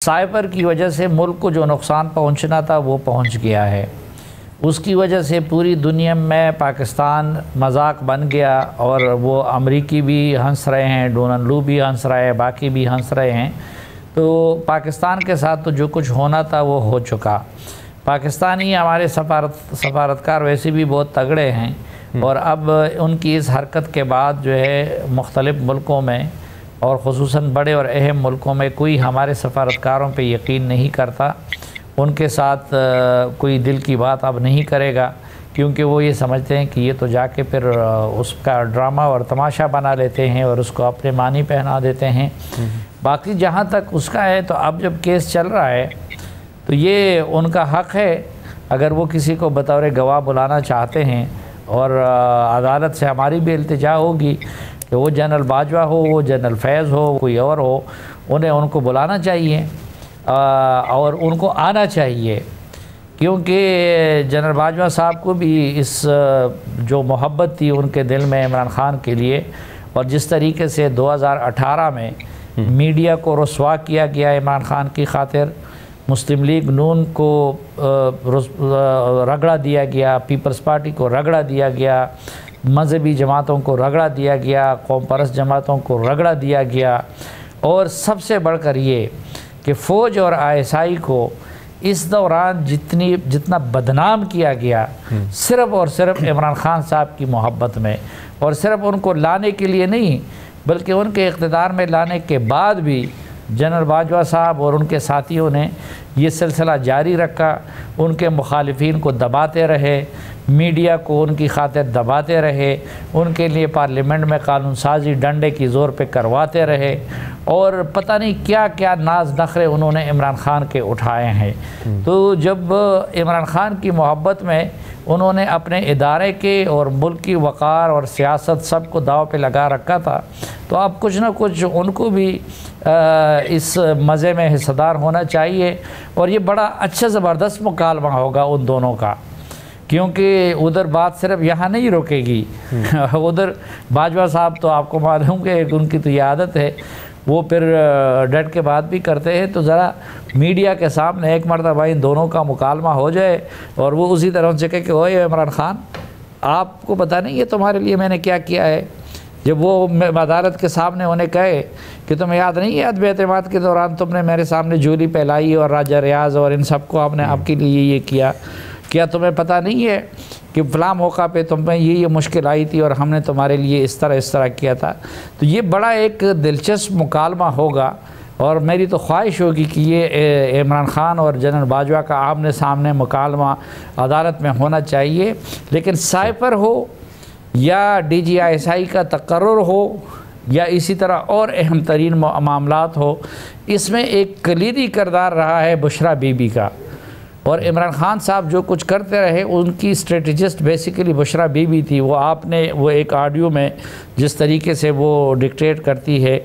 Cyber की वजह से मुल्क को जो नुकसान पहुंचना था वो पहुंच गया है। उसकी वजह से पूरी दुनिया में पाकिस्तान मजाक बन गया और वो अमरीकी भी हंस रहे हैं, डोनाल्ड लू भी हंस रहे हैं, बाकी भी हंस रहे हैं। तो पाकिस्तान के साथ तो जो कुछ होना था वो हो चुका। पाकिस्तानी हमारे सफारतकार वैसे भी बहुत तगड़े हैं और अब उनकी इस हरकत के बाद जो है मुख्तलिफ़ मुल्कों में और ख़ुसूसन बड़े और अहम मुल्कों में कोई हमारे सफारतकारों पे यकीन नहीं करता, उनके साथ कोई दिल की बात अब नहीं करेगा, क्योंकि वो ये समझते हैं कि ये तो जाके फिर उसका ड्रामा और तमाशा बना लेते हैं और उसको अपने मानी पहना देते हैं। बाकी जहाँ तक उसका है, तो अब जब केस चल रहा है तो ये उनका हक़ है, अगर वो किसी को बतौर गवाह बुलाना चाहते हैं और अदालत से हमारी भी इल्तिजा होगी कि वो जनरल बाजवा हो, वो जनरल फैज़ हो, कोई और हो, उनको बुलाना चाहिए और उनको आना चाहिए, क्योंकि जनरल बाजवा साहब को भी इस जो मोहब्बत थी उनके दिल में इमरान ख़ान के लिए, और जिस तरीके से 2018 में मीडिया को रुस्वा किया गया इमरान ख़ान की खातिर, मुस्लिम लीग नून को रगड़ा दिया गया, पीपल्स पार्टी को रगड़ा दिया गया, मजहबी जमातों को रगड़ा दिया गया, कौम परस्त जमातों को रगड़ा दिया गया, और सबसे बढ़कर ये कि फ़ौज और ISI को इस दौरान जितना बदनाम किया गया सिर्फ़ और सिर्फ इमरान ख़ान साहब की मोहब्बत में, और सिर्फ उनको लाने के लिए नहीं बल्कि उनके इक़्तिदार में लाने के बाद भी जनरल बाजवा साहब और उनके साथियों ने ये सिलसिला जारी रखा, उनके मुखालिफिन को दबाते रहे, मीडिया को उनकी खातिर दबाते रहे, उनके लिए पार्लियामेंट में कानून साजी डंडे की ज़ोर पे करवाते रहे, और पता नहीं क्या क्या नाज नखरे उन्होंने इमरान ख़ान के उठाए हैं। तो जब इमरान ख़ान की मोहब्बत में उन्होंने अपने इदारे के और मुल्क की वक़ार और सियासत सब को दाव पे लगा रखा था, तो अब कुछ ना कुछ उनको भी इस मज़े में हिस्सेदार होना चाहिए। और ये बड़ा अच्छा ज़बरदस्त मुकालमा होगा उन दोनों का, क्योंकि उधर बात सिर्फ यहाँ नहीं रुकेगी। उधर बाजवा साहब तो आपको मालूम है उनकी तो ये आदत है, वो फिर डट के बात भी करते हैं। तो ज़रा मीडिया के सामने एक मरतबा इन दोनों का मुकालमा हो जाए और वो उसी तरह से कहे कि ओए इमरान ख़ान, आपको पता नहीं है तुम्हारे लिए मैंने क्या किया है। जब वो अदालत के सामने उन्हें कहे कि तुम्हें याद नहीं है अदब-ए-एतमाद के दौरान तुमने मेरे सामने जूली फैलाई और राजा रियाज़ और इन सबको आपने आपके लिए ये किया, क्या तुम्हें पता नहीं है कि फ़लाँ मौका पे तुम में ये मुश्किल आई थी और हमने तुम्हारे लिए इस तरह किया था। तो ये बड़ा एक दिलचस्प मुकालमा होगा, और मेरी तो ख्वाहिश होगी कि ये इमरान ख़ान और जनरल बाजवा का आमने सामने मुकालमा अदालत में होना चाहिए। लेकिन साइपर हो या DGI का तकर्रुर हो या इसी तरह और अहम तरीन मामलात हो, इसमें एक कलीदी किरदार रहा है बुशरा बीबी का। और इमरान ख़ान साहब जो कुछ करते रहे, उनकी स्ट्रेटजिस्ट बेसिकली बुशरा बीबी थी। वो एक ऑडियो में जिस तरीके से वो डिक्टेट करती है,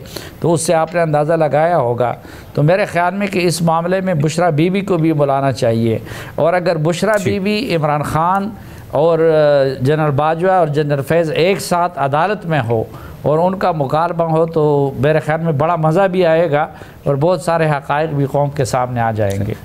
तो उससे आपने अंदाज़ा लगाया होगा। तो मेरे ख़्याल में कि इस मामले में बुशरा बीबी को भी बुलाना चाहिए, और अगर बुशरा बीबी, इमरान ख़ान और जनरल बाजवा और जनरल फैज़ एक साथ अदालत में हो और उनका मुकालमा हो, तो मेरे ख़्याल में बड़ा मज़ा भी आएगा और बहुत सारे हक़ाइक़ भी कौम के सामने आ जाएंगे।